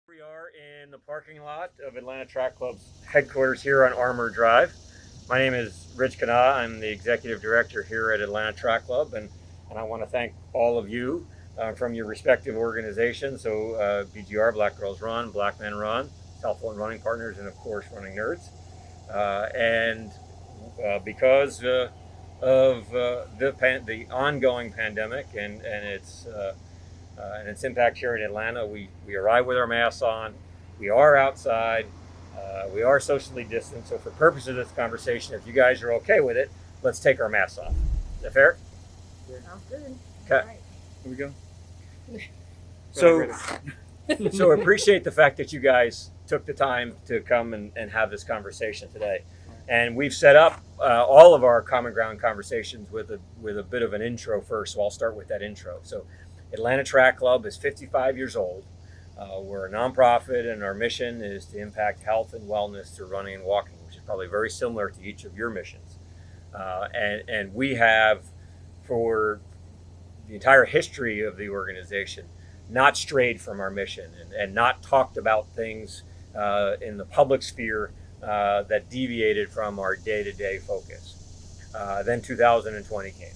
We are in the parking lot of Atlanta Track Club's headquarters here on Armour Drive. My name is Rich Kenah. I'm the executive director here at Atlanta Track Club, and I want to thank all of you from your respective organizations. So, BGR, Black Girls Run, Black Men Run, South Fulton Running Partners, and of course, Running Nerds. And because of the ongoing pandemic and its impact here in Atlanta. We arrive with our masks on. We are outside. We are socially distanced. So, for purposes of this conversation, if you guys are okay with it, let's take our masks off. Is that fair? Sounds good. Okay. All right. Here we go. So appreciate the fact that you guys took the time to come and have this conversation today. And we've set up all of our common ground conversations with a bit of an intro first. So I'll start with that intro. So Atlanta Track Club is 55 years old. We're a nonprofit, and our mission is to impact health and wellness through running and walking, which is probably very similar to each of your missions. And we have, for the entire history of the organization, not strayed from our mission and not talked about things in the public sphere that deviated from our day-to-day focus. Then 2020 came.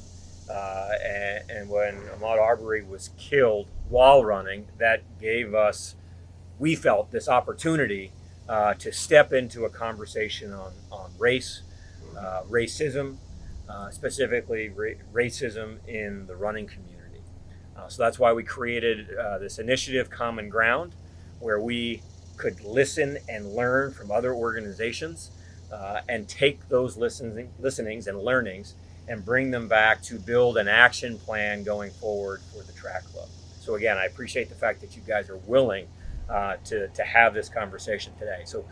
And when Ahmaud Arbery was killed while running, that gave us, we felt, this opportunity to step into a conversation on race, racism, specifically racism in the running community. So that's why we created this initiative, Common Ground, where we could listen and learn from other organizations and take those listenings and learnings and bring them back to build an action plan going forward for the track club. So again, I appreciate the fact that you guys are willing to have this conversation today. So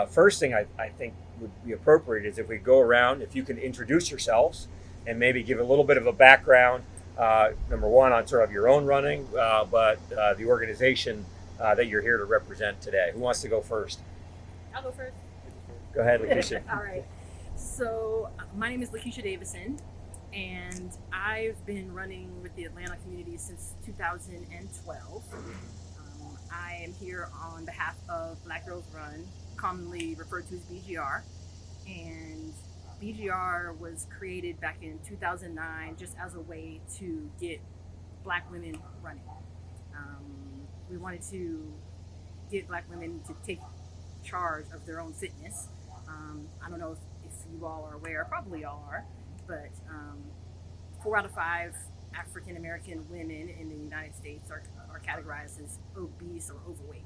first thing I think would be appropriate is if we go around, if you can introduce yourselves and maybe give a little bit of a background, number one, on sort of your own running, but the organization that you're here to represent today. Who wants to go first? I'll go first. Go ahead, Lakeisha. All right. So my name is Lakeisha Davison, and I've been running with the Atlanta community since 2012. I am here on behalf of Black Girls Run, commonly referred to as BGR, and BGR was created back in 2009 just as a way to get Black women running. We wanted to get Black women to take charge of their own fitness. I don't know if you all are aware, probably all are, but 4 out of 5 African American women in the United States are categorized as obese or overweight.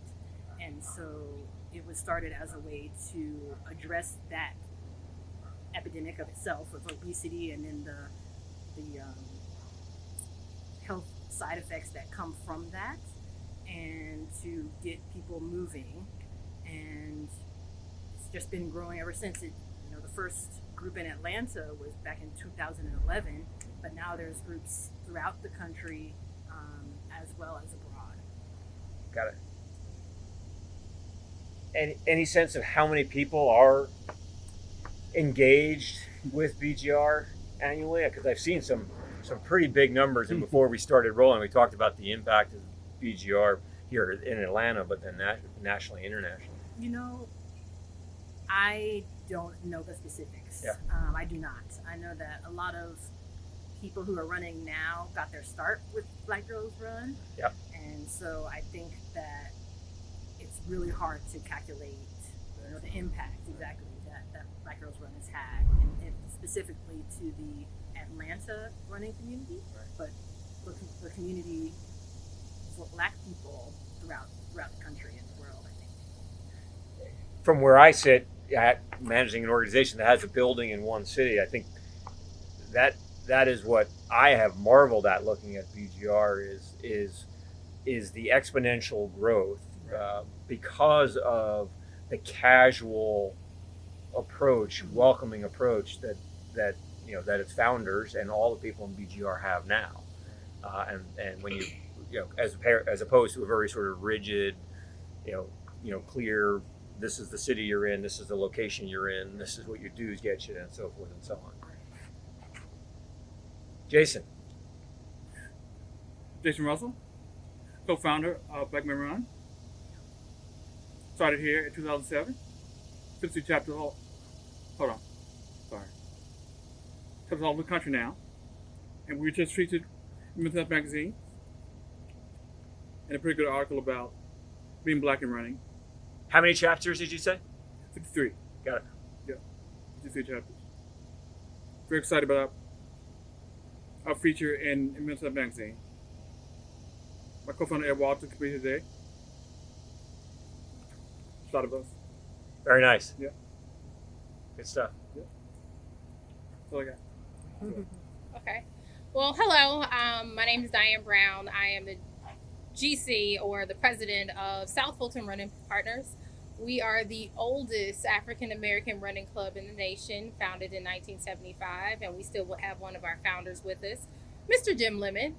And so it was started as a way to address that epidemic of itself of obesity and then the health side effects that come from that, and to get people moving. And it's just been growing ever since. The first group in Atlanta was back in 2011, but now there's groups throughout the country as well as abroad. Got it. Any sense of how many people are engaged with BGR annually? Because I've seen some pretty big numbers, and before we started rolling, we talked about the impact of BGR here in Atlanta, but then nationally, internationally. I don't know the specifics. Yeah. I do not. I know that a lot of people who are running now got their start with Black Girls Run. Yep. And so I think that it's really hard to calculate the impact exactly that Black Girls Run has had, and specifically to the Atlanta running community, right, but the community for Black people throughout the country and the world, I think. From where I sit at managing an organization that has a building in one city, I think that is what I have marveled at looking at BGR is the exponential growth because of the casual approach, welcoming approach that its founders and all the people in BGR have now, and when you as opposed to a very sort of rigid, clear. This is the city you're in. This is the location you're in. This is what your dues get you, and so forth and so on. Jason. Jason Russell, co-founder of Black Men Run. Started here in 2007. 52 chapters. Hold on. Sorry. Chapters all over the country now. And we were just featured in Men's Health magazine. And a pretty good article about being black and running. How many chapters did you say? 53. Got it. Yeah. 53 chapters. Very excited about our feature in Men's Health magazine. My co-founder Ed Walton completed today. A lot of us. Very nice. Yeah. Good stuff. Yeah. That's all I got. Okay. Well, hello. My name is Diane Brown. I am the GC, or the president of South Fulton Running Partners. We are the oldest African American running club in the nation, founded in 1975, and we still have one of our founders with us, Mr. Jim Lemon.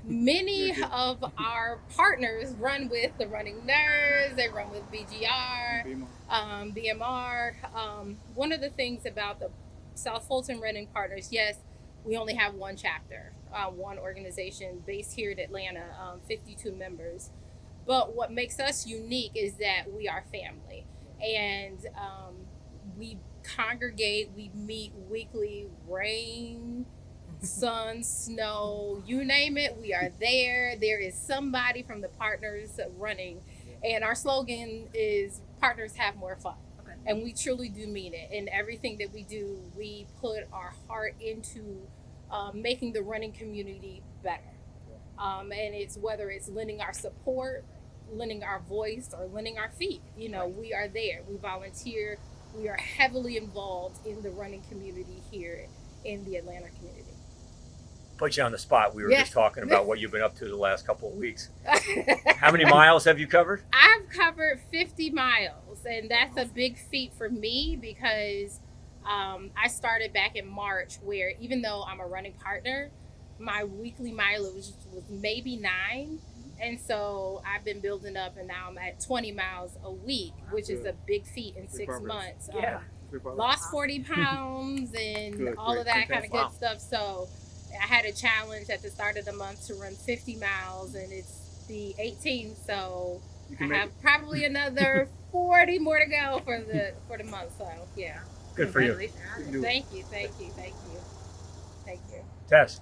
Many of our partners run with the Running Nerds, they run with BGR, BMR. One of the things about the South Fulton Running Partners, yes, we only have one chapter, one organization based here in Atlanta, 52 members. But what makes us unique is that we are family, and we congregate, we meet weekly, rain, sun, snow, you name it, we are there. There is somebody from the partners running, and our slogan is partners have more fun. Okay. And we truly do mean it. In everything that we do, we put our heart into making the running community better. And it's whether it's lending our support, lending our voice, or lending our feet. You know, we are there. We volunteer. We are heavily involved in the running community here in the Atlanta community. Put you on the spot. We were Yeah. just talking about what you've been up to the last couple of weeks. How many miles have you covered? I've covered 50 miles, and that's a big feat for me because I started back in March, where even though I'm a running partner, my weekly mileage was maybe 9. And so I've been building up, and now I'm at 20 miles a week, which is a big feat in 6 months. Yeah. Lost 40 pounds and all of that kind of good stuff. So I had a challenge at the start of the month to run 50 miles, and it's the 18th. So I have probably another 40 more to go for the month. So yeah. Good for you. Thank you. Tess.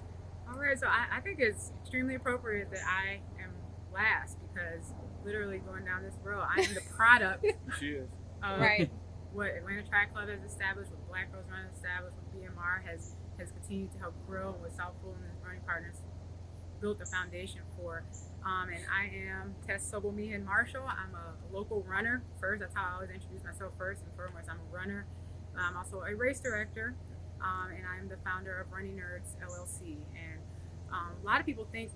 All right, so I think it's extremely appropriate that I am last, because literally going down this road, I am the product She is. of Right. what Atlanta Track Club has established, what Black Girls Run has established, what BMR has continued to help grow, what South Fulton Running Partners built the foundation for. And I am Tess Sobelmehan Marshall. I'm a local runner first. That's how I always introduce myself first and foremost. I'm a runner. I'm also a race director, and I'm the founder of Running Nerds LLC. And a lot of people think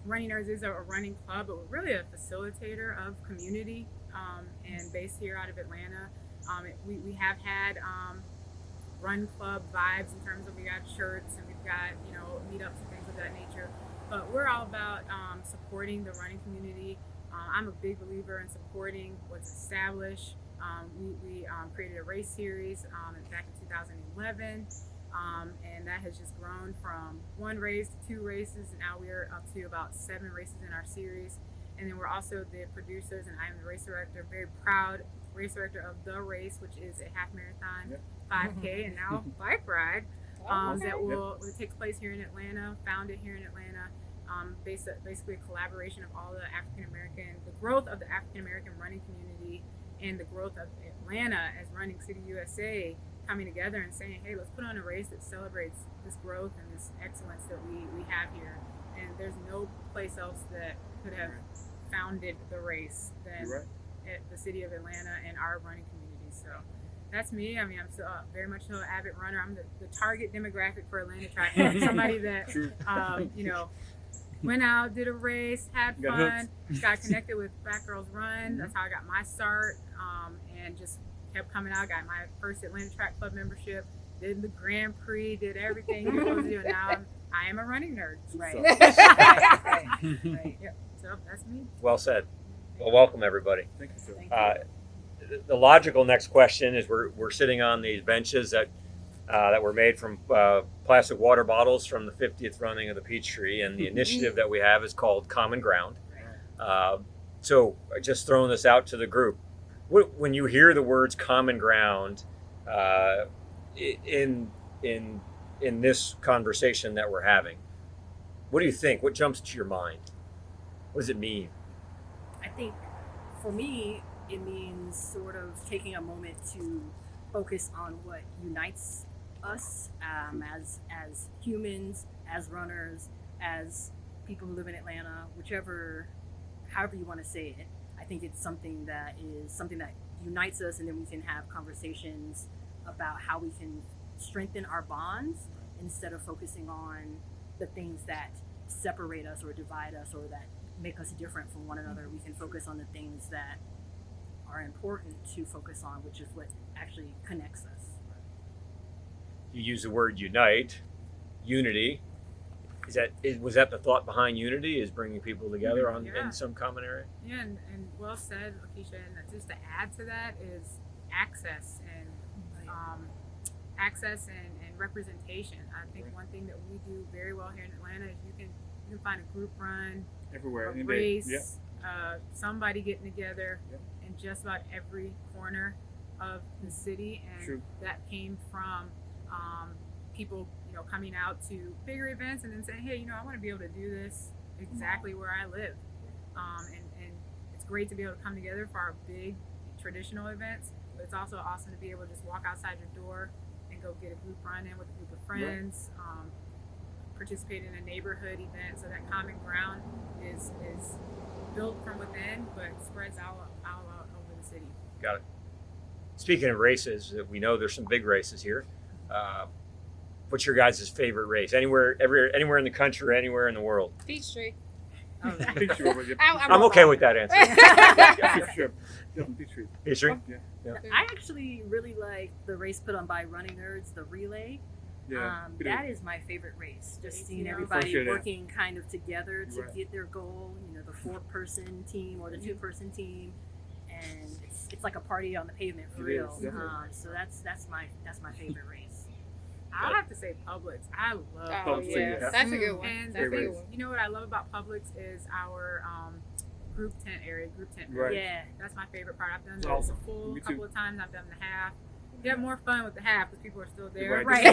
Running Nerds is a running club, but we're really a facilitator of community, and based here out of Atlanta. We have had run club vibes in terms of we got shirts and we've got, meetups and things of that nature. But we're all about supporting the running community. I'm a big believer in supporting what's established. We created a race series back in 2011, and that has just grown from 1 race to 2 races, and now we're up to about 7 races in our series. And then we're also the producers, and I'm the race director, very proud race director of the race, which is a half marathon, 5K, and now bike ride that takes place here in Atlanta, founded here in Atlanta. Basically a collaboration of all the growth of the African American running community and the growth of Atlanta as Running City USA coming together and saying, hey, let's put on a race that celebrates this growth and this excellence that we have here. And there's no place else that could have founded the race than at the city of Atlanta and our running community. So that's me. I mean, I'm still very much an avid runner. I'm the target demographic for Atlanta Track Club. Somebody that, went out, did a race, had fun, got connected with Black Girls Run. That's how I got my start, and just kept coming out. Got my first Atlanta Track Club membership, did the Grand Prix, did everything you're supposed to do, and now I am a running nerd. Right. Yep. So that's me. Well said. Well, welcome everybody. Thank you, sir. Thank you. The logical next question is we're sitting on these benches that were made from plastic water bottles from the 50th running of the Peachtree, and the initiative that we have is called Common Ground. So just throwing this out to the group, when you hear the words common ground in this conversation that we're having, what do you think? What jumps to your mind? What does it mean? I think for me, it means sort of taking a moment to focus on what unites us as humans, as runners, as people who live in Atlanta, however you want to say it. I think it's something that unites us, and then we can have conversations about how we can strengthen our bonds instead of focusing on the things that separate us or divide us or that make us different from one another. We can focus on the things that are important to focus on, which is what actually connects us. You use the word unite, unity. Was that the thought behind unity? Is bringing people together in some common area? Yeah, and well said, Lakeisha. And just to add to that is access and representation. I think one thing that we do very well here in Atlanta is you can find a group run, Everywhere. a any day. race, somebody getting together in just about every corner of the city, and True. that came from people, coming out to bigger events and then saying, hey, I want to be able to do this exactly where I live, and it's great to be able to come together for our big traditional events, but it's also awesome to be able to just walk outside your door and go get a group run in with a group of friends, participate in a neighborhood event, so that common ground is built from within but spreads out over the city. Got it. Speaking of races, we know there's some big races here. What's your guys' favorite race? Anywhere in the country or anywhere in the world? Peachtree. Peachtree over here. I'm okay with that answer. Yeah, sure. Definitely Peachtree. Peachtree? Yeah. I actually really like the race put on by Running Nerds, the relay. Yeah. That is my favorite race. Just seeing Yeah. everybody For sure, yeah. working kind of together to Right. get their goal. The 4-person team or the 2-person team, and it's like a party on the pavement for It real. is, definitely. So that's my favorite race. I have to say Publix. I love Oh Publix, yeah, yeah. that's a good one. And That's a Great good race. one. you know what I love about Publix is our group tent area. Right. Yeah. That's my favorite part. I've done It's the awesome. full Me a couple too. of times. I've done the half. You have more fun with the half because people are still there. Right. Right.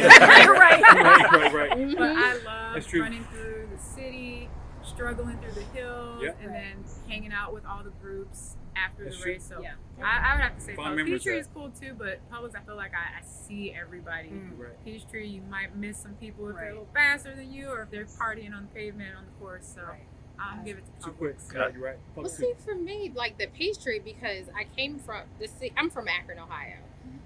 Right. Right. But I love That's true. running through the city, struggling through the hills, Yep. and then hanging out with all the groups after That's the true. race. So Yeah. I would have to say Fond Publix. memories Peachtree there. is cool too, but Publix, I feel like I see everybody. Right. Peachtree, you might miss some people if they're a Right. little faster than you or if they're partying on the pavement on the course. So Right. I'll give it to Too quick. Publix. Yeah, you're right. Well, Publix see, for me, like the Peachtree, because I came from I'm from Akron, Ohio.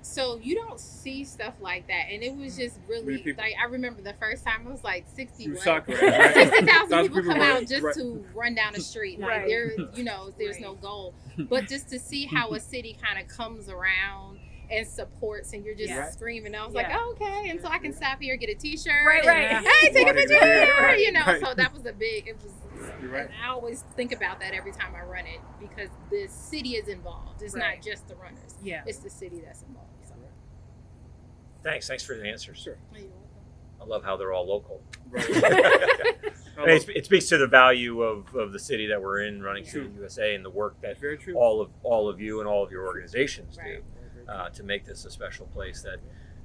So you don't see stuff like that, and it was just really Many people. like I remember the first time it was like 60 You what? suck, right? 60,000 people come right, out just right. to run down the street. Like Right. there's no goal, but just to see how a city kind of comes around and supports, and you're just Yeah. screaming. I was Yeah. like, oh, okay, and so I can stop here, get a T-shirt, Right, and, right. hey, take a picture here, Right, right. So that was a big. It was. You're right. And I always think about that every time I run it because the city is involved. It's Right. not just the runners. Yeah. It's the city that's involved. So. Thanks for the answers. Sure. You're welcome. I love how they're all local. Right. I mean, it speaks to the value of the city that we're in, running True. through the USA, and the work that Very true. all of you and all of your organizations Right. do to make this a special place.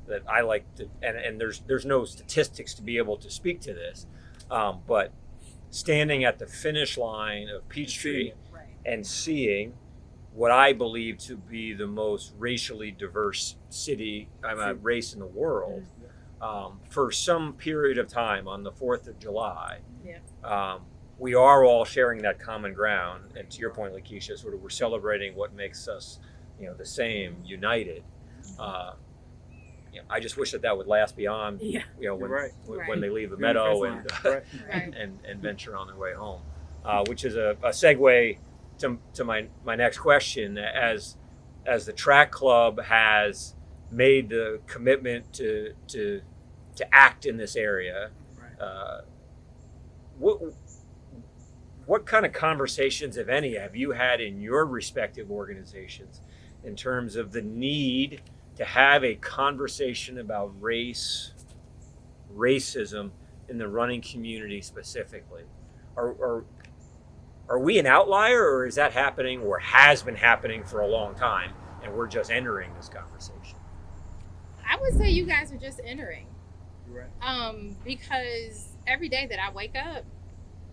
That I like to, and there's no statistics to be able to speak to this, but standing at the finish line of Peachtree Right. and seeing what I believe to be the most racially diverse race in the world for some period of time on the 4th of July. Yeah. We are all sharing that common ground, and to your point, Lakeisha, sort of we're celebrating what makes us, the same, united. I just wish that would last beyond, Yeah. when Right. when they leave the You're on the meadow fence and line. Right. Right. and venture on their way home, which is a segue to my next question. As the track club has made the commitment to act in this area, what kind of conversations, if any, have you had in your respective organizations in terms of the need to have a conversation about racism in the running community specifically? Or Are we an outlier, or is that happening, or has been happening for a long time, and we're just entering this conversation? I would say you guys are just entering. You're right. Because every day that I wake up,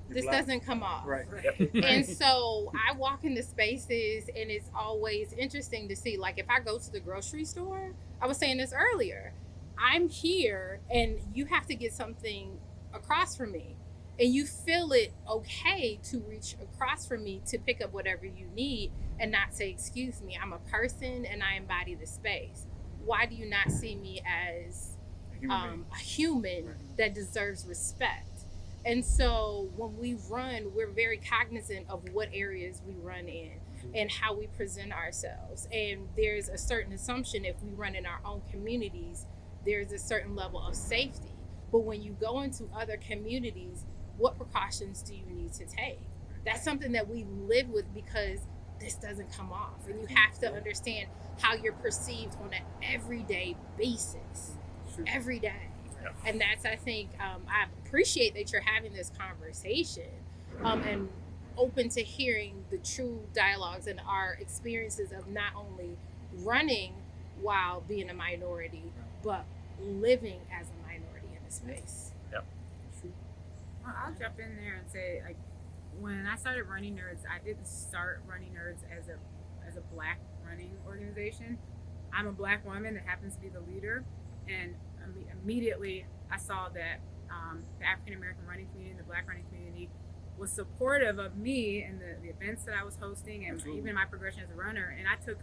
this Black. doesn't come off. Right. And so I walk into spaces, and it's always interesting to see, like, if I go to the grocery store, I was saying this earlier, I'm here and you have to get something across from me. And you feel it okay to reach across from me to pick up whatever you need and not say, excuse me, I'm a person and I embody the space. Why do you not see me as a human that deserves respect? And so when we run, we're very cognizant of what areas we run in and how we present ourselves. And there's a certain assumption if we run in our own communities, there's a certain level of safety. But when you go into other communities, what precautions do you need to take? That's something that we live with because this doesn't come off. And you have to understand how you're perceived on an everyday basis. Every day. And that's, I think, I appreciate that you're having this conversation and open to hearing the true dialogues and our experiences of not only running while being a minority, but living as a minority in the space. Yep. Well, I'll jump in there and say, like, when I started Running Nerds, I didn't start Running Nerds as a Black running organization. I'm a Black woman that happens to be the leader, and immediately I saw that the African American running community and the Black running community was supportive of me and the events that I was hosting, and even my progression as a runner. And I took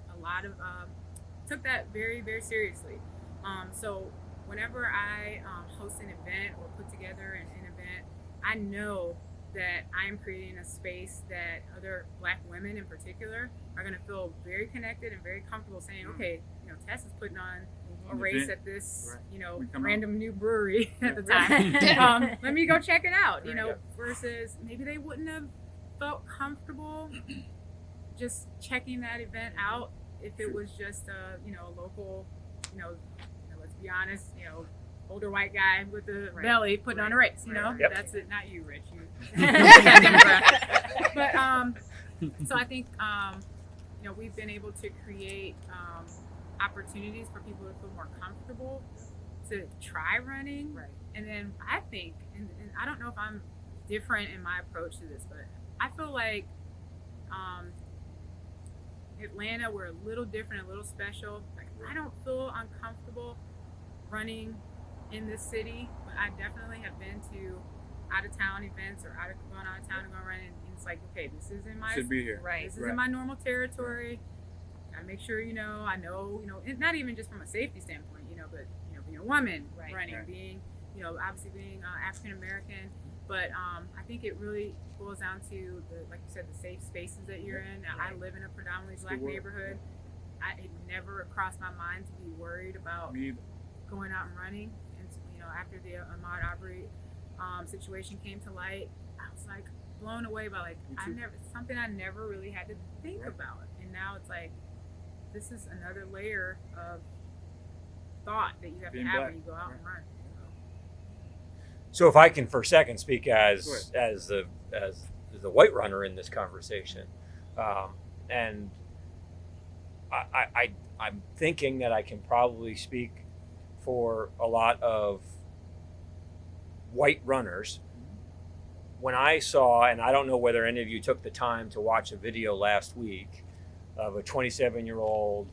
took that very, very seriously. So whenever I host an event or put together an event, I know that I'm creating a space that other Black women in particular are going to feel very connected and very comfortable saying, okay, Tess is putting on a race at this, random new brewery at the time. Let me go check it out, versus maybe they wouldn't have felt comfortable just checking that event out if it was just a local, let's be honest, older white guy with the belly putting on a race, Yep. That's it. Not you, Rich. But so I think we've been able to create opportunities for people to feel more comfortable to try running. Right. And then I think, and I don't know if I'm different in my approach to this, but I feel like Atlanta, we're a little different, a little special. Like, I don't feel uncomfortable running in this city, but I definitely have been to out of town events or going out of town and going running, and it's like, okay, this is in my should be here. Right. This is in my normal territory. I make sure I know, not even just from a safety standpoint, but being a woman running, being obviously being African American, but I think it really boils down to like you said, the safe spaces that you're in. I live in a predominantly Black neighborhood. It never crossed my mind to be worried about going out and running. And after the Ahmaud Arbery situation came to light, I was like blown away by something I never really had to think about. And now it's like, this is another layer of thought that you have to have when you go out and run. So if I can for a second speak as the white runner in this conversation, and I'm thinking that I can probably speak for a lot of white runners. When I saw, and I don't know whether any of you took the time to watch a video last week of a 27-year-old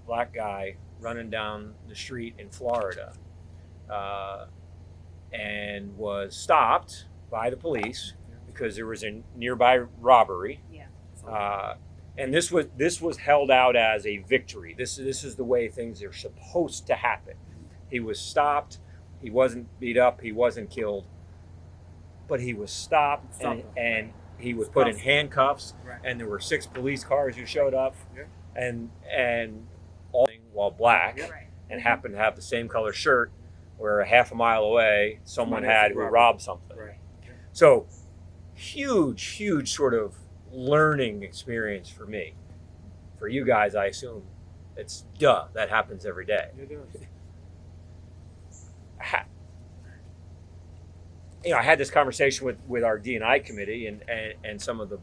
Black guy running down the street in Florida, and was stopped by the police because there was a nearby robbery. And this was held out as a victory. This is the way things are supposed to happen. He was stopped. He wasn't beat up. He wasn't killed. But he was stopped and he was put in handcuffs. Right. And there were 6 police cars who showed up, and all while black, and happened to have the same color shirt, where a half a mile away someone had who robbed something. Right. So huge sort of learning experience for me. For you guys, I assume it's that happens every day. It does. I had this conversation with our D&I committee, and some of the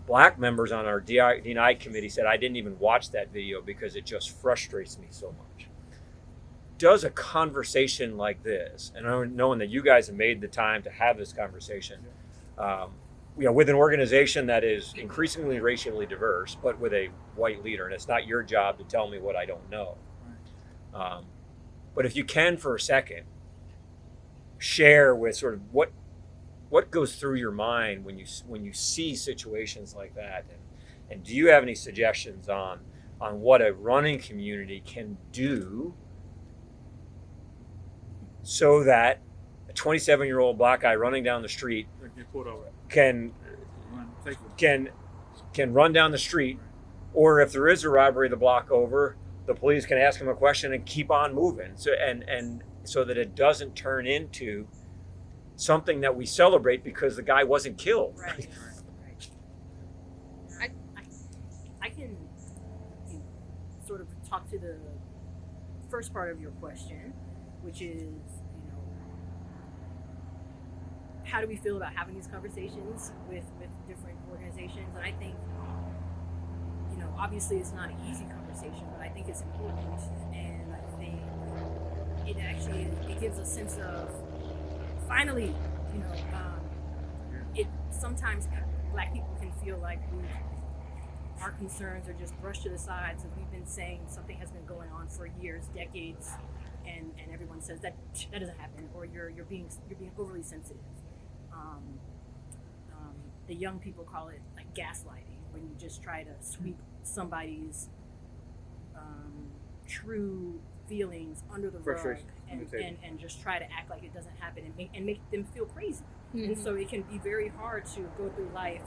black members on our D&I committee said, I didn't even watch that video because it just frustrates me so much. Does a conversation like this, and knowing that you guys have made the time to have this conversation, with an organization that is increasingly racially diverse, but with a white leader, and it's not your job to tell me what I don't know. But if you can, for a second, share with sort of what goes through your mind when you see situations like that, and do you have any suggestions on what a running community can do so that a 27-year-old black guy running down the street can run down the street, or if there is a robbery the block over, the police can ask him a question and keep on moving, so that it doesn't turn into something that we celebrate because the guy wasn't killed. Right. I can sort of talk to the first part of your question, which is, how do we feel about having these conversations with different organizations? And I think, obviously it's not an easy conversation, but I think it's important. And I think it gives a sense of, finally, it sometimes black people can feel like our concerns are just brushed to the side. So we've been saying something has been going on for years, decades, and everyone says that doesn't happen, or you're being overly sensitive. The young people call it like gaslighting, when you just try to sweep somebody's true feelings under the rug and just try to act like it doesn't happen and make them feel crazy. Mm-hmm. And so it can be very hard to go through life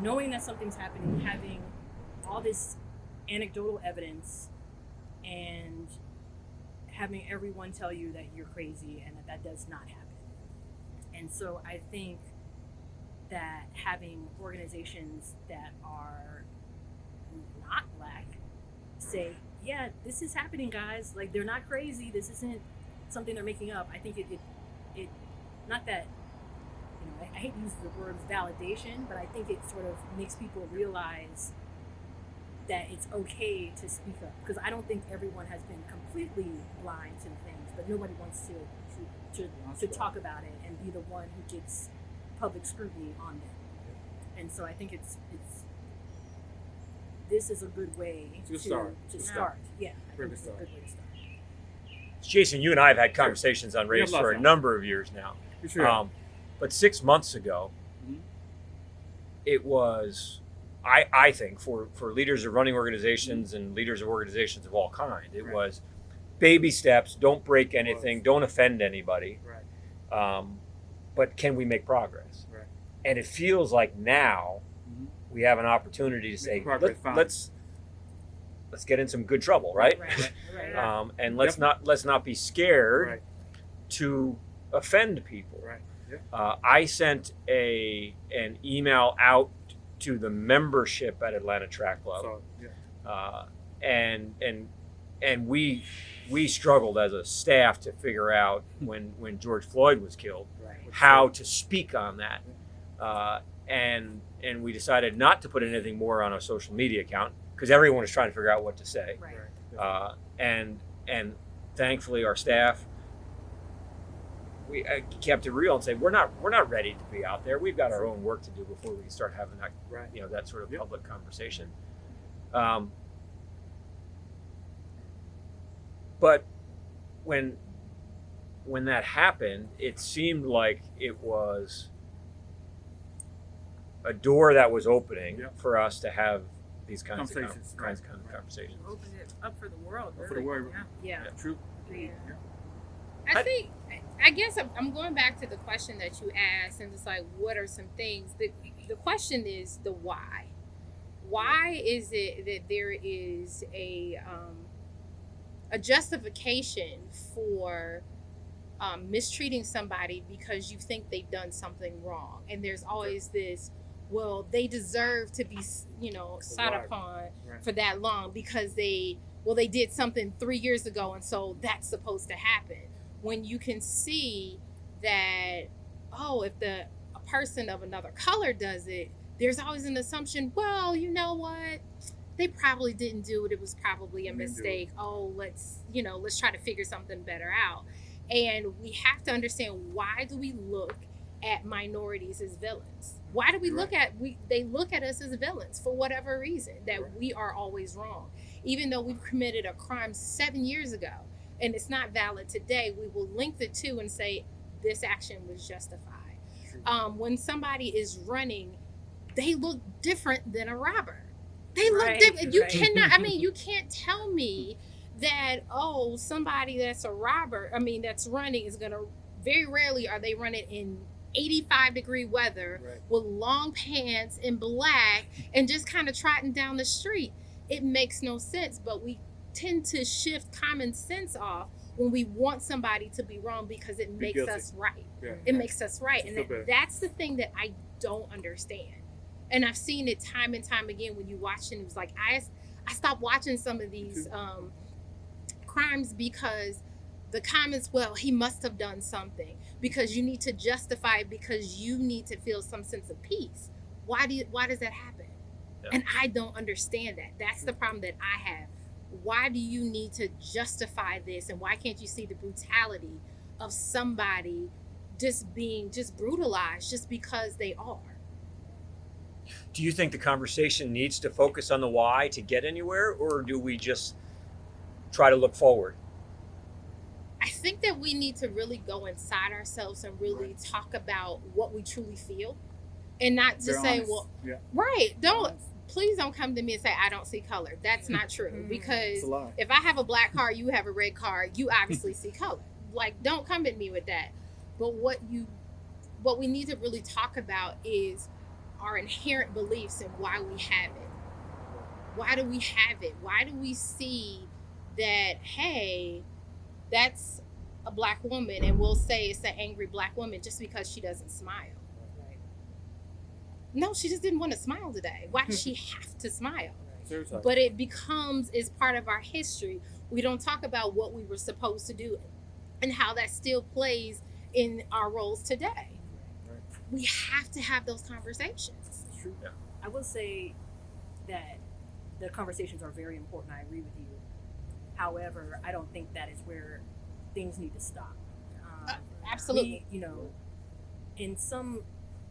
knowing that something's happening, having all this anecdotal evidence, and having everyone tell you that you're crazy and that does not happen. And so I think that having organizations that are not black say, yeah, this is happening, guys. Like, they're not crazy. This isn't something they're making up. I think it not that, I hate to use the word validation, but I think it sort of makes people realize that it's okay to speak up. Because I don't think everyone has been completely blind to things, but nobody wants to talk about it and be the one who gets public scrutiny on them. And so I think this is a good way to start. Yeah, I think it's a good way to start. Jason, you and I have had conversations on race for a number of years now. Sure. But 6 months ago, it was, I think, for leaders of running organizations and leaders of organizations of all kinds, it was baby steps, don't break anything, don't offend anybody. Right. But can we make progress? Right. And it feels like now we have an opportunity to say, let's get in some good trouble, right? Right. And let's not be scared to offend people. Right. Yep. I sent an email out to the membership at Atlanta Track Club, and we struggled as a staff to figure out when George Floyd was killed how to speak on that, and we decided not to put anything more on our social media account because everyone was trying to figure out what to say, and thankfully our staff, we kept it real and said we're not ready to be out there. We've got our own work to do before we can start having that that sort of public conversation. But when that happened, it seemed like it was a door that was opening for us to have these kinds of conversations. Open it up for the world. For the world. Yeah. True. Yeah. I guess I'm going back to the question that you asked, and it's like, what are some things? The question is the why. Why is it that there is a justification for mistreating somebody because you think they've done something wrong? And there's always this, well, they deserve to be, sat upon for that long because they did something 3 years ago, and so that's supposed to happen. When you can see that oh, if a person of another color does it, there's always an assumption, well, you know what? They probably didn't do it. It was probably a mistake. Oh, let's try to figure something better out. And we have to understand, why do we look at minorities as villains? Why do we look at they look at us as villains for whatever reason, that we are always wrong. Even though we've committed a crime 7 years ago and it's not valid today, we will link the two and say this action was justified. When somebody is running, they look different than a robber. They look different. You cannot, I mean, you can't tell me that, oh, somebody that's a robber, I mean, that's running is going to, very rarely are they running in 85-degree weather with long pants and black and just kind of trotting down the street. It makes no sense, but we tend to shift common sense off when we want somebody to be wrong because it makes us right. It makes us right. And that's the thing that I don't understand. And I've seen it time and time again when you watch it. It was like, I stopped watching some of these crimes because the comments, well, he must have done something, because you need to justify it because you need to feel some sense of peace. Why does that happen? Yeah. And I don't understand that. That's the problem that I have. Why do you need to justify this? And why can't you see the brutality of somebody just being brutalized just because they are? Do you think the conversation needs to focus on the why to get anywhere, or do we just try to look forward? I think that we need to really go inside ourselves and really talk about what we truly feel, and not just say, well, please don't come to me and say, I don't see color. That's not true. Because if I have a black car, you have a red car, you obviously see color. Like, don't come at me with that. But what we need to really talk about is our inherent beliefs and why we have it. Why do we have it? Why do we see that, hey, that's a black woman, and we'll say it's an angry black woman just because she doesn't smile? No, she just didn't want to smile today. Why does she have to smile? But it is part of our history. We don't talk about what we were supposed to do and how that still plays in our roles today. We have to have those conversations. True. Yeah. I will say that the conversations are very important. I agree with you. However, I don't think that is where things need to stop. Absolutely. In some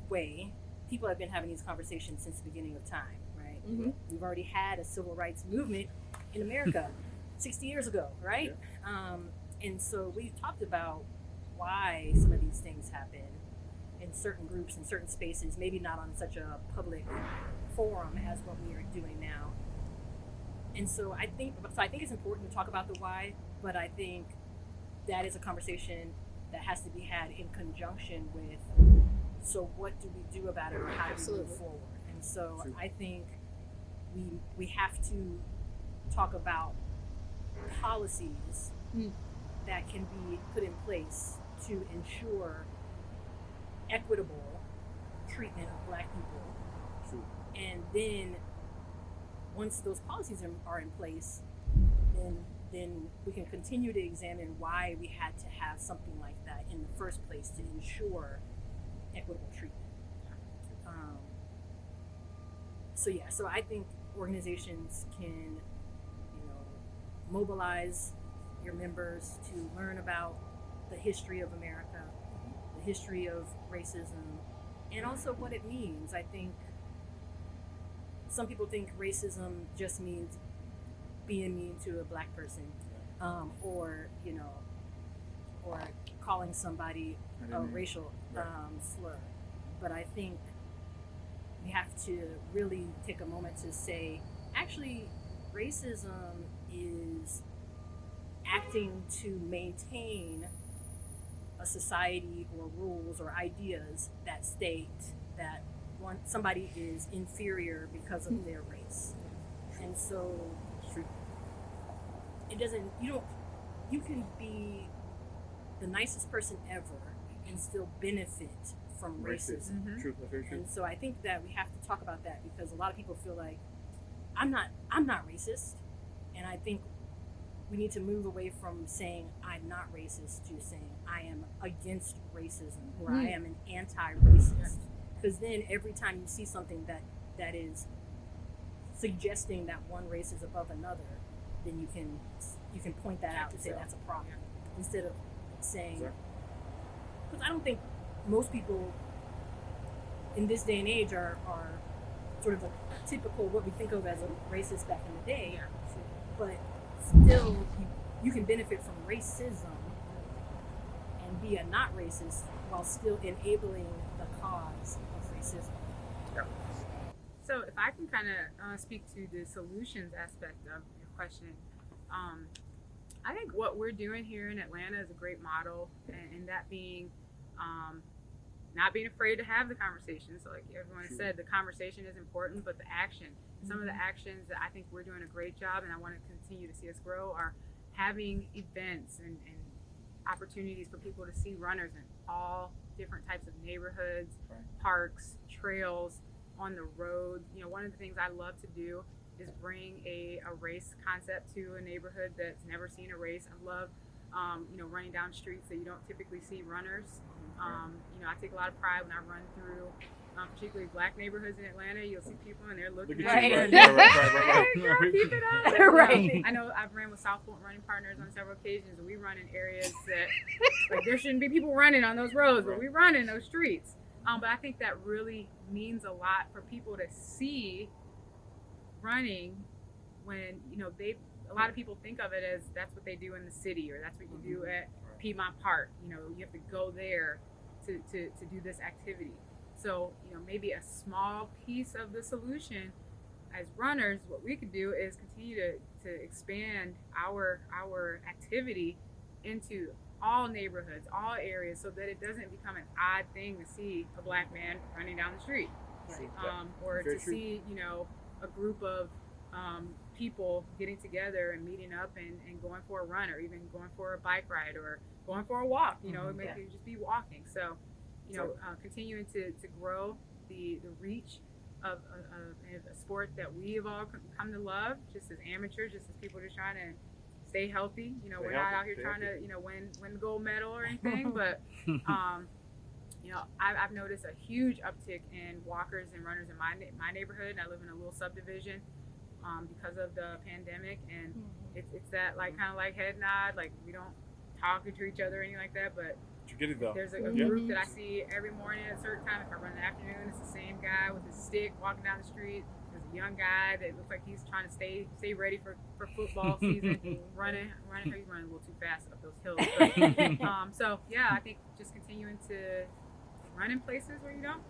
way, people have been having these conversations since the beginning of time, right? Mm-hmm. We've already had a civil rights movement in America 60 years ago, right? Yeah. And so we've talked about why some of these things happen in certain groups, in certain spaces, maybe not on such a public forum as what we are doing now. And so I think it's important to talk about the why, but I think that is a conversation that has to be had in conjunction with, so what do we do about it, or how do we move forward? And so I think we have to talk about policies that can be put in place to ensure equitable treatment of black people. And then once those policies are in place, then we can continue to examine why we had to have something like that in the first place to ensure equitable treatment. So I think organizations can, mobilize your members to learn about the history of America, the history of racism, and also what it means. I think some people think racism just means being mean to a black person, or calling somebody a racial slur. But I think we have to really take a moment to say, actually, racism is acting to maintain a society or rules or ideas that state that somebody is inferior because of their race. And so you can be the nicest person ever and still benefit from racism. Mm-hmm. True, that's very true. And so I think that we have to talk about that, because a lot of people feel like I'm not racist, and I think we need to move away from saying I'm not racist to saying I am against racism or I am an anti-racist. Because then every time you see something that is suggesting that one race is above another, then you can point that out and say that's a problem instead of saying. Because I don't think most people in this day and age are sort of a typical what we think of as a racist back in the day, but still you can benefit from racism and be a not racist while still enabling the cause of racism. So if I can kind of speak to the solutions aspect of your question, I think what we're doing here in Atlanta is a great model, and that being not being afraid to have the conversation. So like everyone has said, the conversation is important, but the action, some of the actions that I think we're doing a great job, and I want to continue to see us grow, are having events and opportunities for people to see runners in all different types of neighborhoods, parks, trails, on the road. You know, one of the things I love to do is bring a race concept to a neighborhood that's never seen a race. I love, running down streets that you don't typically see runners. I take a lot of pride when I run through, particularly black neighborhoods in Atlanta. You'll see people and they're looking at you. Right. Girl, keep it up. Right. I know I've ran with South Fulton running partners on several occasions, and we run in areas that, like, there shouldn't be people running on those roads, but we run in those streets. But I think that really means a lot for people to see running when, a lot of people think of it as that's what they do in the city, or that's what you do at Piedmont Park. You have to go there to do this activity. So, maybe a small piece of the solution as runners, what we could do is continue to expand our activity into all neighborhoods, all areas, so that it doesn't become an odd thing to see a black man running down the street, or to see, a group of people getting together and meeting up and going for a run, or even going for a bike ride, or going for a walk. It could just be walking. So, continuing to grow the reach of a sport that we have all come to love, just as amateurs, just as people just trying to stay healthy. We're not out here trying to, win the gold medal or anything, but, I've noticed a huge uptick in walkers and runners in my neighborhood. I live in a little subdivision because of the pandemic, and it's that kind of like head nod, like we don't talk to each other or anything like that, but there's a group that I see every morning at a certain time. If I run in the afternoon, it's the same guy with his stick walking down the street. There's a young guy that looks like he's trying to stay ready for football season. running. He's running a little too fast up those hills. But, so yeah, I think just continuing to run in places where you don't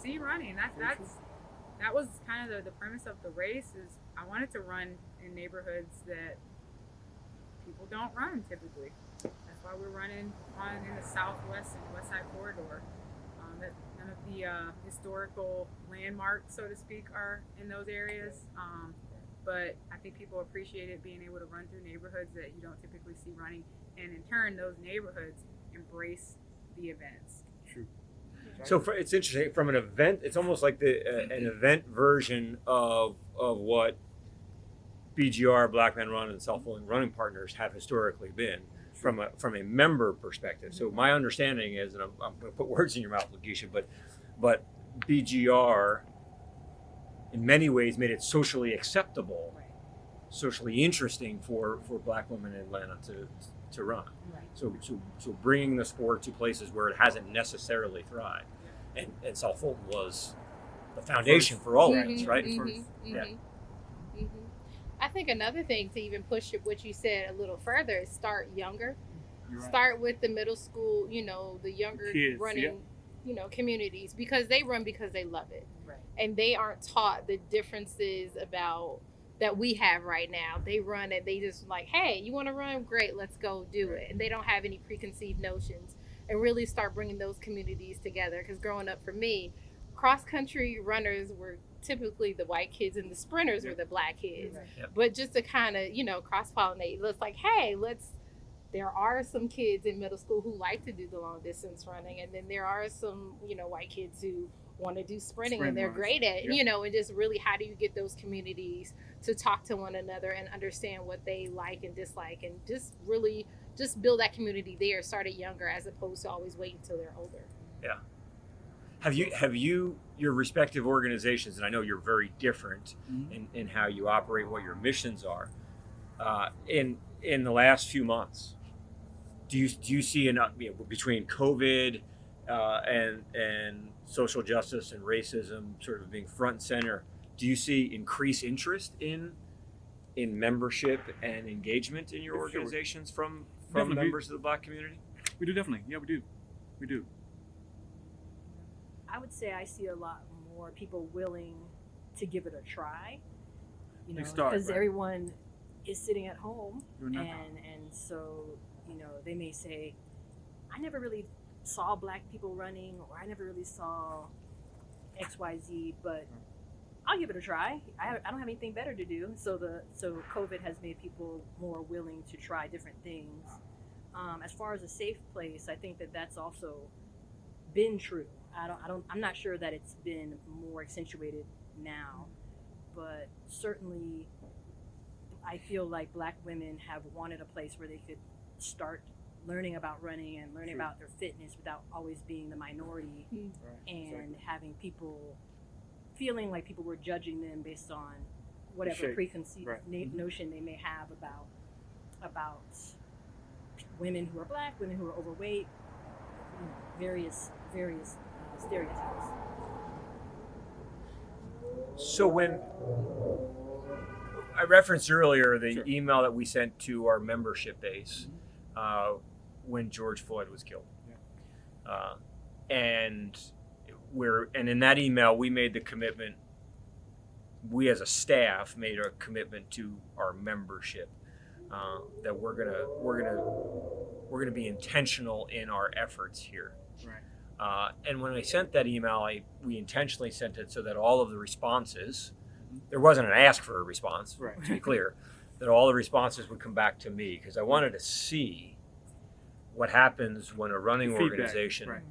see running. That was kind of the premise of the race. Is I wanted to run in neighborhoods that people don't run typically. That's why we're running in the southwest and west side corridor. That none of the historical landmarks, so to speak, are in those areas. But I think people appreciate it, being able to run through neighborhoods that you don't typically see running, and in turn, those neighborhoods embrace the events. True. So it's interesting from an event. It's almost like an event version of what BGR, Black Men Run, and South Fulton Running Partners have historically been from a member perspective. So my understanding is, and I'm going to put words in your mouth, Lakeisha, but BGR in many ways made it socially acceptable, socially interesting for Black women in Atlanta to run. So bringing the sport to places where it hasn't necessarily thrived, and South Fulton was the foundation for all of this, right? I think another thing to even push what you said a little further is start younger. Start with the middle school, the younger kids, running, communities, because they run because they love it. Right. And they aren't taught the differences about that we have right now. They run and they just like, hey, you want to run? Great, let's go do it. And they don't have any preconceived notions, and really start bringing those communities together. Because growing up for me, cross-country runners were typically the white kids and the sprinters were the black kids. But just to kind of, cross-pollinate, it's like, hey, there are some kids in middle school who like to do the long distance running, and then there are some, white kids who want to do sprinting Sprint and they're runs. great at, Yeah. and just really how do you get those communities to talk to one another and understand what they like and dislike, and just really just build that community there, start it younger as opposed to always wait until they're older. Yeah. Have you your respective organizations, and I know you're very different in how you operate, what your missions are, in the last few months? Do you see between COVID and social justice and racism sort of being front and center? Do you see increased interest in membership and engagement in your Sure. organizations from Definitely. members of the Black community? We do, definitely. Yeah, we do. I would say I see a lot more people willing to give it a try. They start, because right. everyone is sitting at home, Doing nothing. and so they may say, I never really saw Black people running, or I never really saw XYZ, but I'll give it a try. I don't have anything better to do. So COVID has made people more willing to try different things. As far as a safe place, I think that that's also been true. I'm not sure that it's been more accentuated now, but certainly I feel like Black women have wanted a place where they could start learning about running and learning Sure. about their fitness without always being the minority, Right. and Exactly. having people feeling like people were judging them based on whatever Shape. preconceived Right. notion they may have about women who are Black, women who are overweight, various stereotypes. So when I referenced earlier the Sure. email that we sent to our membership base when George Floyd was killed, and in that email we made the commitment. We as a staff made a commitment to our membership that we're gonna be intentional in our efforts here. Right. And when I sent that email, we intentionally sent it so that all of the responses, there wasn't an ask for a response, Right. to be clear, that all the responses would come back to me, because I wanted to see what happens when a running Feedback, organization right.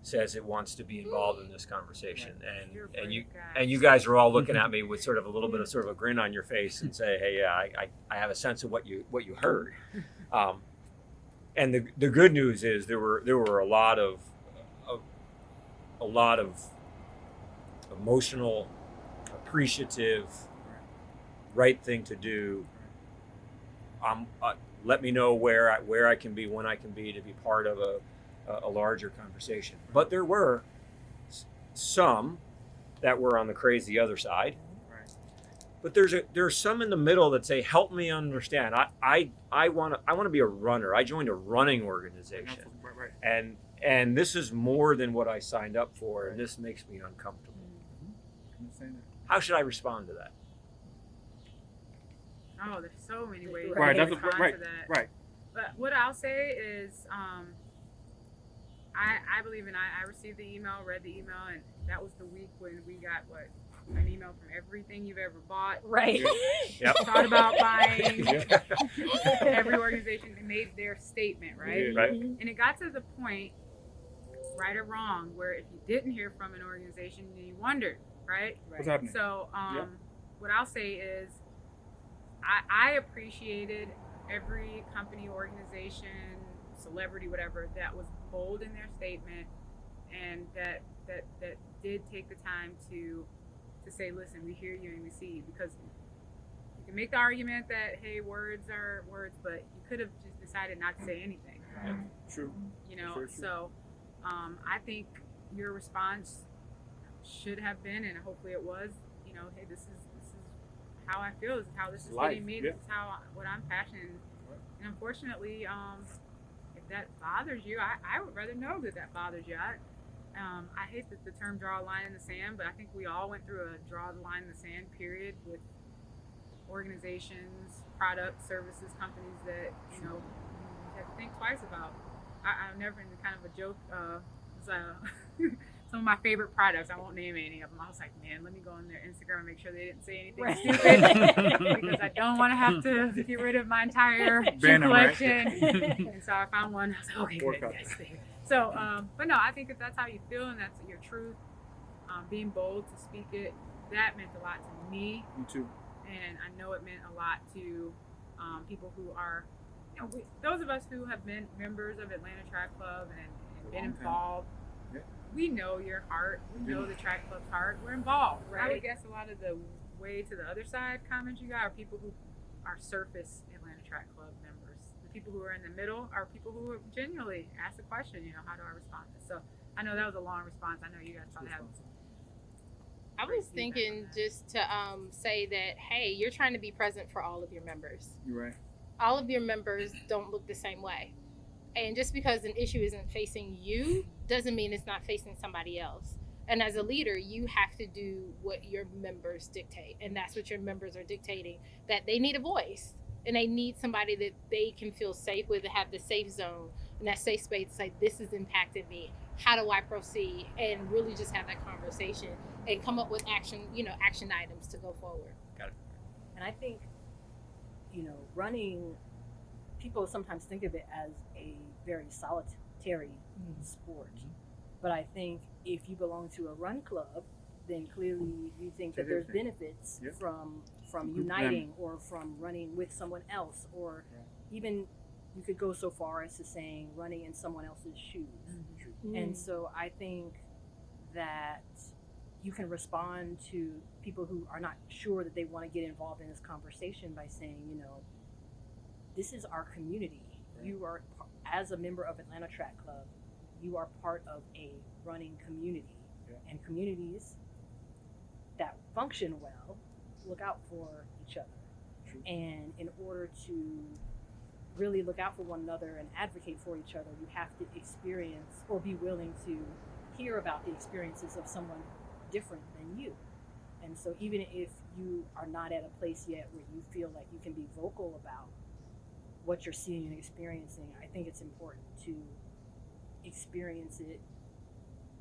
says it wants to be involved in this conversation. You're And brave you guy. and you guys are all looking at me with sort of a little bit of sort of a grin on your face and say, hey, yeah, I have a sense of what you heard. And the good news is there were a lot of emotional, appreciative, right thing to do. Let me know where I can be, when I can be, to be part of a larger conversation. But there were some that were on the crazy other side. Right. But there's some in the middle that say, help me understand. I want to be a runner. I joined a running organization. Right. And this is more than what I signed up for, and this makes me uncomfortable. I'm just saying that. How should I respond to that? Oh, there's so many ways Right. to That's respond right. to that. Right. But what I'll say is, I believe I received the email, read the email, and that was the week when we got an email from everything you've ever bought, Right. Yep. thought about buying. Yeah. Every organization made their statement, right? Yeah. Right. And it got to the point, right or wrong, where if you didn't hear from an organization, you wondered, right? What's happening? So, Yeah. what I'll say is, I appreciated every company, organization, celebrity, whatever, that was bold in their statement, and that did take the time to say, listen, we hear you and we see you. Because you can make the argument that, hey, words are words, but you could have just decided not to say anything. Yeah. True. Very true. So I think your response should have been, and hopefully it was, hey, this is how I feel, this is how this is Life, hitting me, yeah. this is what I'm passionate in. And unfortunately, if that bothers you, I would rather know that bothers you. I hate the term draw a line in the sand, but I think we all went through a draw the line in the sand period with organizations, products, services, companies that, you have to think twice about. I've never been kind of a joke, some of my favorite products, I won't name any of them. I was like, man, let me go on their Instagram and make sure they didn't say anything Right. stupid, because I don't want to have to get rid of my entire shoe Ban 'em, right? collection. And so I found one. I was like, okay, Work good. out. Yes. So, but no, I think if that's how you feel and that's your truth, being bold to speak it, that meant a lot to me. Me too. And I know it meant a lot to people who are, those of us who have been members of Atlanta Track Club and been involved. Yeah. We know your heart. We know the track club's heart. We're involved. Right. I would guess a lot of the way to the other side comments you got are people who are surface Atlanta Track Club members. The people who are in the middle are people who genuinely ask the question, how do I respond to this? So I know that was a long response. I know you guys probably have. I was thinking just to say that, hey, you're trying to be present for all of your members. You're right. All of your members don't look the same way. And just because an issue isn't facing you doesn't mean it's not facing somebody else. And as a leader, you have to do what your members dictate. And that's what your members are dictating, that they need a voice. And they need somebody that they can feel safe with, and have the safe zone and that safe space to say, this has impacted me. How do I proceed? And really just have that conversation and come up with action items to go forward. Got it. And I think, running, people sometimes think of it as a very solitary sport. But I think if you belong to a run club, then clearly you think that there's benefits from uniting or from running with someone else, or even you could go so far as to saying running in someone else's shoes. And so I think that you can respond to people who are not sure that they want to get involved in this conversation by saying, this is our community. Right. You are, as a member of Atlanta Track Club, you are part of a running community. Yeah. And communities that function well look out for each other. True. And in order to really look out for one another and advocate for each other, you have to experience or be willing to hear about the experiences of someone different than you. And so even if you are not at a place yet where you feel like you can be vocal about what you're seeing and experiencing, I think it's important to experience it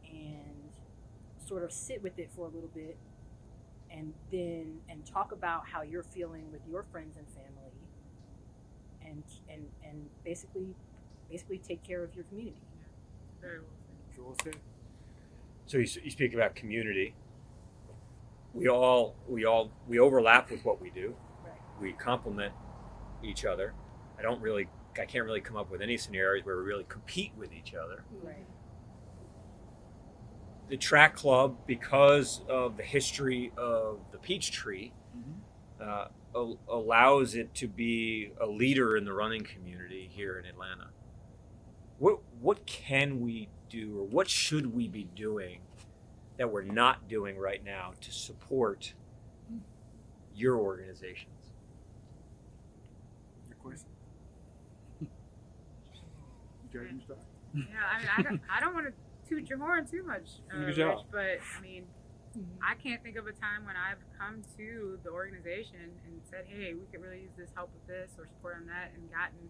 and sort of sit with it for a little bit, and talk about how you're feeling with your friends and family, and basically take care of your community. Yeah. Very well said. Sure said. So you speak about community. We overlap with what we do. Right. We complement each other. I can't really come up with any scenarios where we really compete with each other. Right. The track club, because of the history of the Peachtree, allows it to be a leader in the running community here in Atlanta. What can we do, or what should we be doing that we're not doing right now to support your organizations? Good question. Judging stuff. Yeah, I don't want to toot your horn too much, Rich, but I can't think of a time when I've come to the organization and said, hey, we could really use this help with this or support on that, and gotten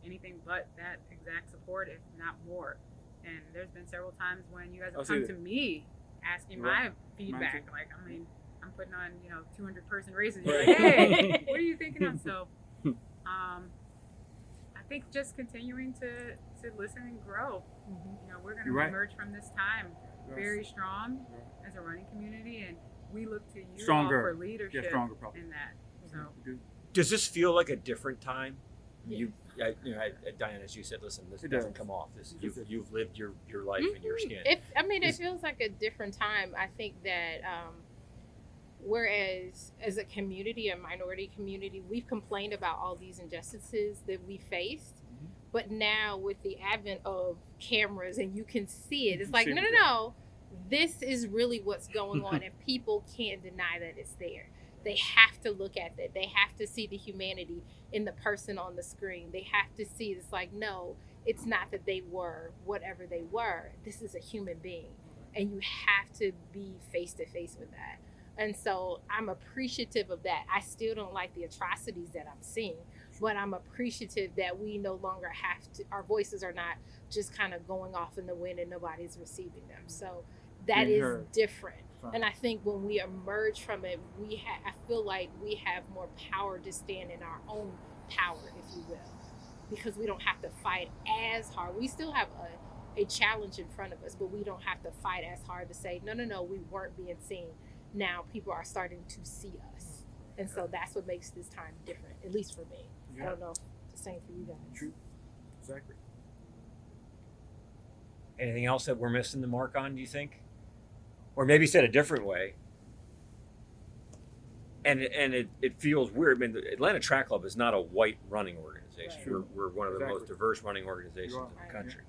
anything but that exact support, if not more. And there's been several times when you guys have come to me asking my feedback. Like, I'm putting on 200-person races. You're like, hey, what are you thinking of? So I think just continuing to listen and grow. We're going to emerge from this time very strong as a running community, and we look to you all for leadership in that. So, does this feel like a different time? Diane, as you said, listen, this doesn't come off. You've lived your life in your skin. It feels like a different time. I think that whereas as a community, a minority community, we've complained about all these injustices that we faced. But now with the advent of cameras and you can see it, it's like, no, this is really what's going on, and people can't deny that it's there. They have to look at it. They have to see the humanity in the person on the screen. They have to see it's like, no, it's not that they were whatever they were. This is a human being. And you have to be face to face with that. And so I'm appreciative of that. I still don't like the atrocities that I'm seeing, but I'm appreciative that we no longer have to, our voices are not just kind of going off in the wind and nobody's receiving them. So that is different. And I think when we emerge from it, I feel like we have more power to stand in our own power, if you will, because we don't have to fight as hard. We still have a challenge in front of us, but we don't have to fight as hard to say, no, we weren't being seen. Now people are starting to see us. And so that's what makes this time different, at least for me. Yeah. I don't know if it's the same for you guys. True. Exactly. Anything else that we're missing the mark on, do you think? Or maybe said a different way. And it feels weird. I mean, the Atlanta Track Club is not a white running organization. Right. We're one of the Exactly. most diverse running organizations You are. in the country.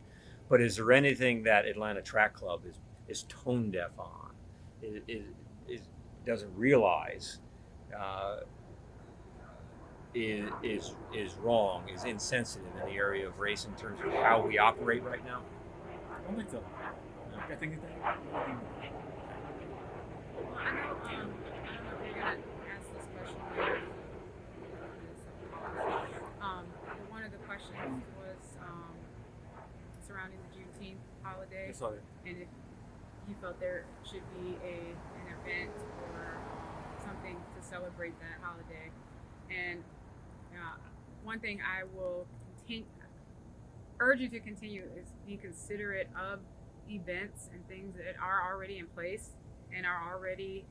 But is there anything that Atlanta Track Club is tone deaf on? Is doesn't realize is wrong, is insensitive in the area of race in terms of how we operate right now? I don't think so. I think Well, I know, I don't know if you're gonna ask this question later. But one of the questions was surrounding the Juneteenth holiday, I saw that. and if you felt there should be an event or something to celebrate that holiday. And one thing I will urge you to continue is be considerate of events and things that are already in place and are already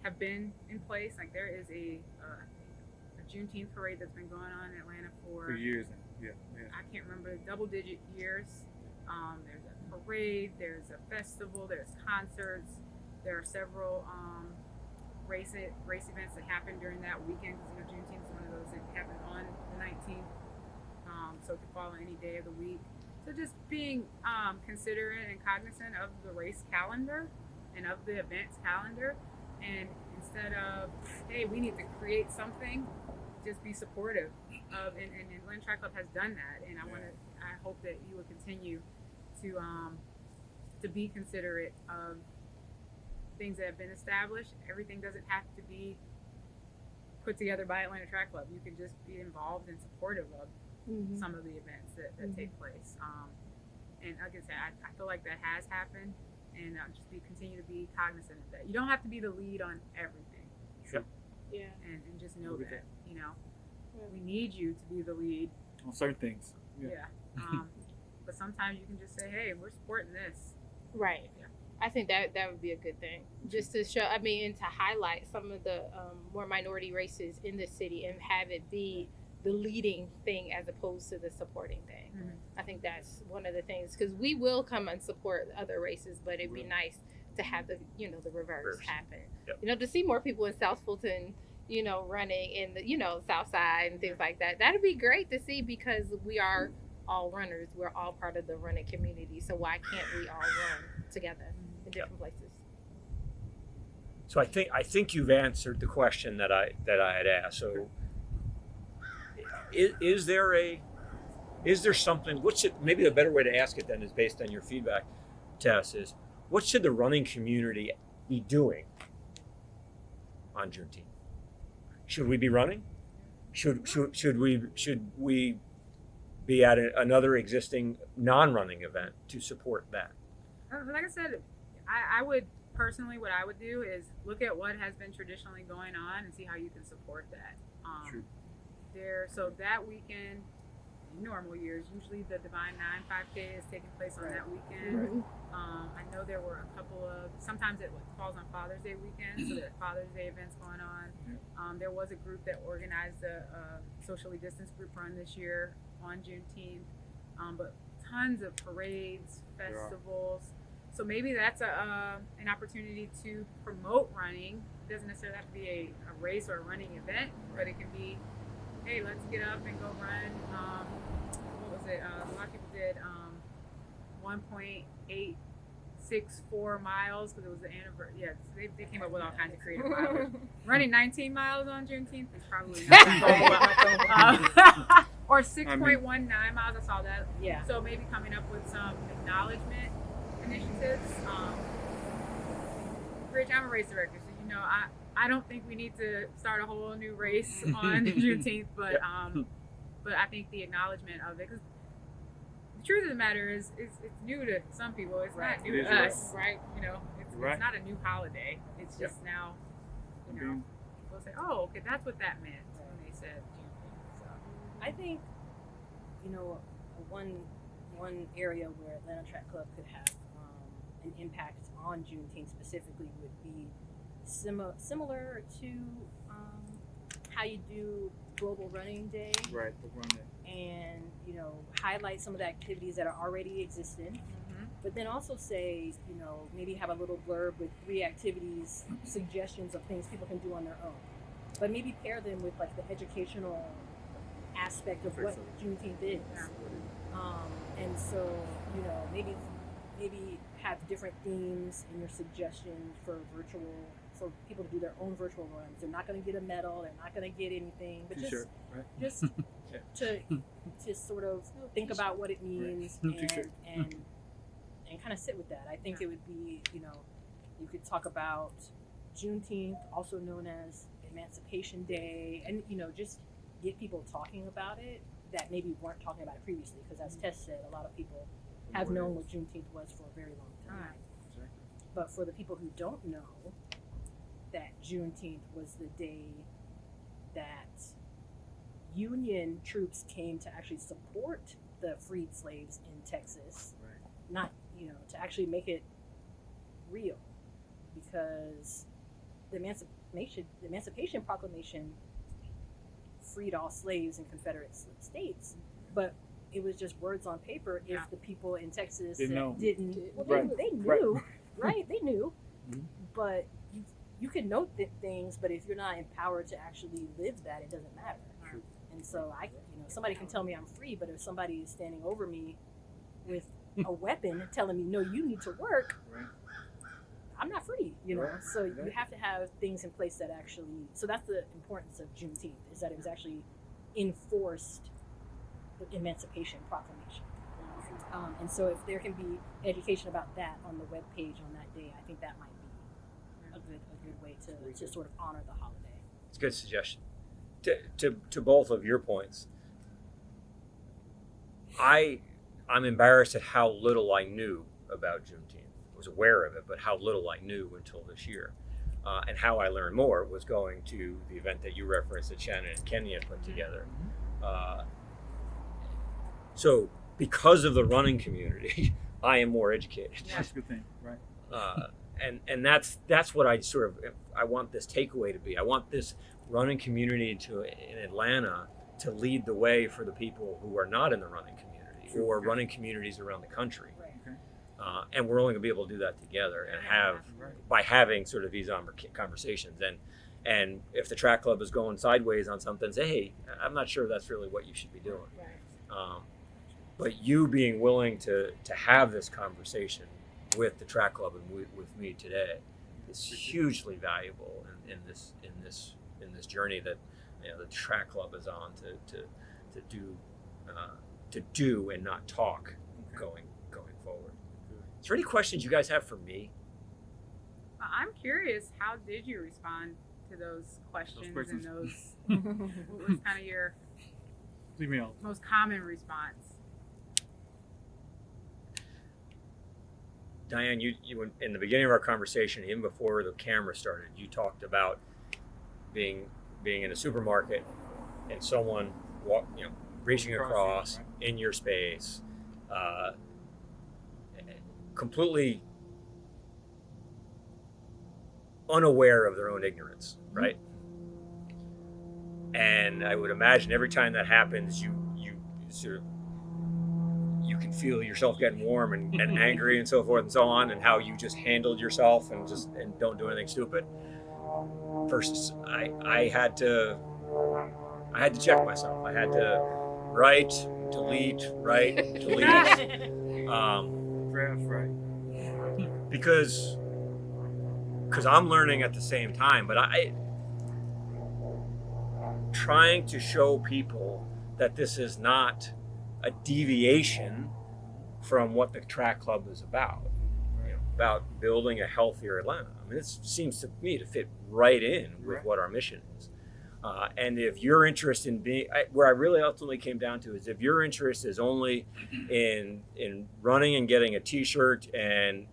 have been in place. Like there is a Juneteenth parade that's been going on in Atlanta For years now. Yeah. I can't remember, double-digit years. There's a parade, there's a festival, there's concerts. There are several race events that happen during that weekend. Because Juneteenth is one of those that happen on the 19th, so it could fall on any day of the week. So just being considerate and cognizant of the race calendar and of the events calendar, and instead of, hey, we need to create something, just be supportive of, and Atlanta Track Club has done that, and I hope that you will continue to be considerate of things that have been established. Everything doesn't have to be put together by Atlanta Track Club. You can just be involved and supportive of some of the events that take place. And like I said, I feel like that has happened, and just continue to be cognizant of that. You don't have to be the lead on everything. Sure. Yeah. And just know Look at that, we need you to be the lead. On certain things. Yeah. But sometimes you can just say, hey, we're supporting this. Right. Yeah. I think that would be a good thing, just to show. I mean, and to highlight some of the more minority races in the city and have it be the leading thing as opposed to the supporting thing. Mhm. I think that's one of the things, because we will come and support other races, but it'd be nice to have the the reverse happen. Yep. To see more people in South Fulton, running in the South Side and things like that. That'd be great to see, because we are all runners. We're all part of the running community. So why can't we all run together in different places? So I think you've answered the question that I had asked. So is there something? Maybe the better way to ask it then is based on your feedback, Tess, is what should the running community be doing on Juneteenth? Should we be running? Should we be at another existing non-running event to support that? Like I said, I would personally, what I would do is look at what has been traditionally going on and see how you can support that. True. So that weekend, in normal years, usually the Divine 9 5K is taking place on that weekend. I know there were a couple of, sometimes it falls on Father's Day weekend, so there are Father's Day events going on. There was a group that organized a socially distanced group run this year on Juneteenth, but tons of parades, festivals. So maybe that's an opportunity to promote running. It doesn't necessarily have to be a race or a running event, but it can be, hey, let's get up and go run. What was it? A lot of people did 1.864 miles because it was the anniversary. Yeah, so they came up with all kinds of creative mileage. Running 19 miles on Juneteenth is probably not or 6.19 miles. I saw that. Yeah. So maybe coming up with some acknowledgement initiatives. Rich, I'm a race director, so I don't think we need to start a whole new race on Juneteenth, but I think the acknowledgement of it, because the truth of the matter is it's new to some people. It's not new to us, right? It's not a new holiday. It's just now, people say, oh, okay, that's what that meant when they said Juneteenth. So I think, one one area where Atlanta Track Club could have an impact on Juneteenth specifically would be similar to how you do Global Running Day, Right, the run day. and highlight some of the activities that are already existing, but then also say maybe have a little blurb with 3 activities, suggestions of things people can do on their own, but maybe pair them with like the educational aspect of what Juneteenth is. And so maybe have different themes in your suggestions for people to do their own virtual runs. They're not going to get a medal, they're not going to get anything, but T-shirt, right? just to sort of think about what it means, Right. and kind of sit with that. I think it would be, you could talk about Juneteenth, also known as Emancipation Day, and just get people talking about it that maybe weren't talking about it previously, because as Tess said, a lot of people have known what Juneteenth was for a very long time. Exactly. But for the people who don't know that Juneteenth was the day that Union troops came to actually support the freed slaves in Texas, Right. not, to actually make it real, because the Emancipation Proclamation freed all slaves in Confederate states, but it was just words on paper if the people in Texas Didn't know. didn't. Well, Right. they knew, right? They knew, Mhm. but you can note things, but if you're not empowered to actually live that, it doesn't matter. True. And so somebody can tell me I'm free, but if somebody is standing over me with a weapon telling me, no, you need to work, Right. I'm not free, Right. So you Right. have to have things in place that actually, so that's the importance of Juneteenth, is that it was actually enforced the Emancipation Proclamation. And so if there can be education about that on the webpage on that day, I think that might be a good way to sort of honor the holiday. It's a good suggestion. To both of your points, I'm embarrassed at how little I knew about Juneteenth. I was aware of it, but how little I knew until this year. And how I learned more was going to the event that you referenced that Shannon and Kenah put together. So because of the running community, I am more educated. That's a good thing, right? And that's what I want this takeaway to be. I want this running community in Atlanta to lead the way for the people who are not in the running community or running communities around the country. Right. Okay. And we're only going to be able to do that together and Right. by having sort of these conversations. And if the track club is going sideways on something, say, hey, I'm not sure that's really what you should be doing. Right. But you being willing to have this conversation with the track club and with me today is hugely valuable in this journey that the track club is on to do and not talk going forward. Is there any questions you guys have for me? I'm curious, how did you respond to those questions questions. and those? What was kind of your Leave me out. most common response? Diane, you in the beginning of our conversation, even before the camera started, you talked about being in a supermarket and someone reaching across Right. in your space, completely unaware of their own ignorance, right? And I would imagine every time that happens, you sort of you can feel yourself getting warm and angry and so forth and so on, and how you just handled yourself and don't do anything stupid. First, I had to check myself. I had to write, delete, Draft, right. because I'm learning at the same time, but trying to show people that this is not a deviation from what the track club is about, about building a healthier Atlanta. I mean, this seems to me to fit right in with what our mission is. And if your interest in where I really ultimately came down to is if your interest is only in running and getting a T-shirt and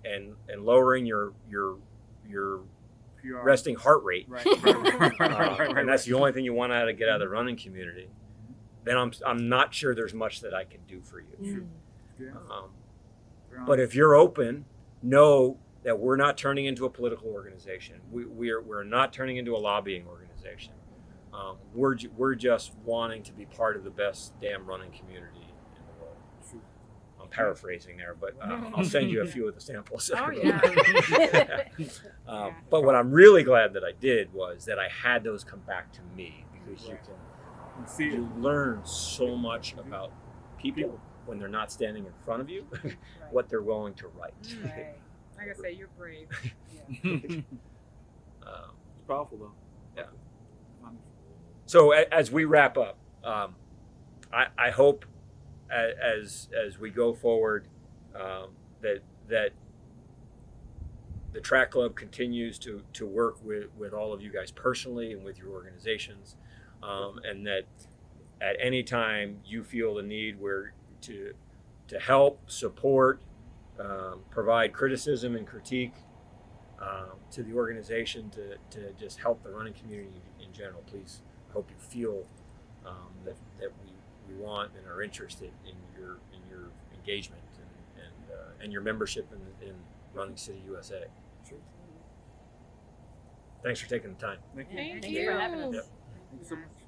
lowering your PR. resting heart rate, Right. and that's the only thing you want to get out of the running community, then I'm not sure there's much that I can do for you. Yeah. Very But honest. if you're open, know that we're not turning into a political organization. We're not turning into a lobbying organization. We're just wanting to be part of the best damn running community in the world. True. I'm paraphrasing there, but I'll send you a few of the samples. Oh, yeah. But what I'm really glad that I did was that I had those come back to me, because See, you learn so much about people when they're not standing in front of you, what they're willing to write. Right. Like I say, you're brave. it's powerful though. Yeah. Um, So as we wrap up, I hope as we go forward that the track club continues to work with all of you guys personally and with your organizations, and that at any time you feel the need where to help, support, provide criticism and critique to the organization, to just help the running community in general, please hope you feel that we want and are interested in your engagement and your membership in Running City USA. Sure. Thanks for taking the time. Thank you. Thank Thank you for having us. Yep. Thank you so much.